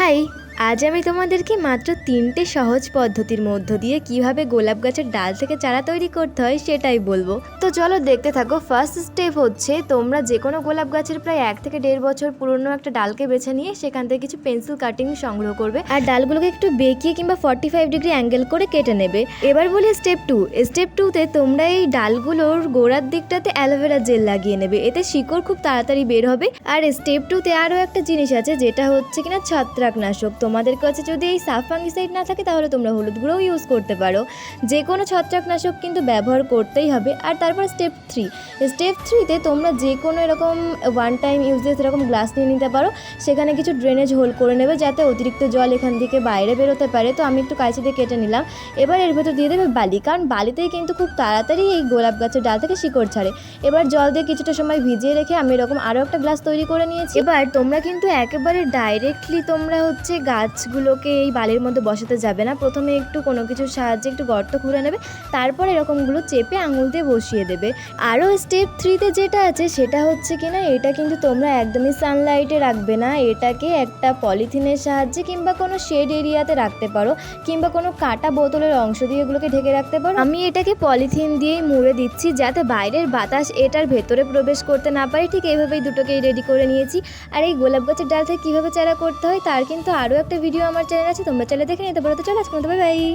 High, আজ আমি তোমাদেরকে মাত্র 3টে সহজ পদ্ধতির মধ্য দিয়ে কিভাবে গোলাপ গাছের ডাল থেকে চারা তৈরি করতে হয় সেটাই বলবো। তো চলো দেখতে থাকো। ফার্স্ট স্টেপ হচ্ছে তোমরা যে কোনো গোলাপ গাছের প্রায় 1 থেকে 1.5 বছর পুরনো একটা ডালকে বেছে নিয়ে সেখান থেকে কিছু পেন্সিল কাটিং সংগ্রহ করবে আর ডালগুলোকে একটু বেঁকিয়ে কিংবা 45 ডিগ্রি অ্যাঙ্গেল করে কেটে নেবে। এবার বলি স্টেপ 2। স্টেপ 2তে তোমরা এই ডালগুলোর গোড়ার দিকটাতে অ্যালোভেরা জেল লাগিয়ে নেবে, এতে শিকড় খুব তাড়াতাড়ি বের হবে। আর স্টেপ 2তে আরও একটা জিনিস আছে, যেটা হচ্ছে কিনা ছত্রাকনাশক। তোমাদের কাছে যদি এই সাফাঙ্গিসাইড না থাকে তাহলে তোমরা হলুদ গুঁড়োও ইউজ করতে পারো। যে কোনো ছত্রাকনাশক কিন্তু ব্যবহার করতেই হবে। আর তারপর স্টেপ 3তে তোমরা যে কোনো এরকম ওয়ান টাইম ইউজেস এরকম গ্লাস নিয়ে নিতে পারো, সেখানে কিছু ড্রেনেজ হোল করে নেবে যাতে অতিরিক্ত জল এখান থেকে বাইরে বেরোতে পারে। তো আমি একটু কাঁচি দিয়ে কেটে নিলাম। এবার এর ভেতর দিয়ে দেবে বালি, কারণ বালিতেই কিন্তু খুব তাড়াতাড়ি এই গোলাপ গাছের ডাল থেকে শিকড় ছাড়ে। এবার জল দিয়ে কিছুটা সময় ভিজিয়ে রেখে আমি এরকম আরও একটা গ্লাস তৈরি করে নিয়েছি। এবার তোমরা কিন্তু একেবারে ডাইরেক্টলি তোমরা হচ্ছে গাছগুলোকে এই বালির মধ্যে বসাতে যাবে না। প্রথমে একটু কোনো কিছুর সাহায্যে একটু গর্ত খুঁড়ে নেবে, তারপর এরকমগুলো চেপে আঙুল দিয়ে বসিয়ে দেবে। আরও স্টেপ 3তে যেটা আছে সেটা হচ্ছে কিনা, এটা কিন্তু তোমরা একদমই সানলাইটে রাখবে না, এটাকে একটা পলিথিনের সাহায্যে কিংবা কোনো শেড এরিয়াতে রাখতে পারো, কিংবা কোনো কাটা বোতলের অংশ দিয়ে এগুলোকে ঢেকে রাখতে পারো। আমি এটাকে পলিথিন দিয়েই মুড়ে দিচ্ছি যাতে বাইরের বাতাস এটার ভেতরে প্রবেশ করতে না পারে। ঠিক এইভাবেই দুটোকেই রেডি করে নিয়েছি। আর এই গোলাপ গাছের ডাল থেকে কীভাবে চারা করতে হয় তার কিন্তু আরও একটা ভিডিও আমার চ্যানেল আছে, তোমরা চাইলে দেখে নিতে পারো। তো চলো আজকে মতো বাই বাই।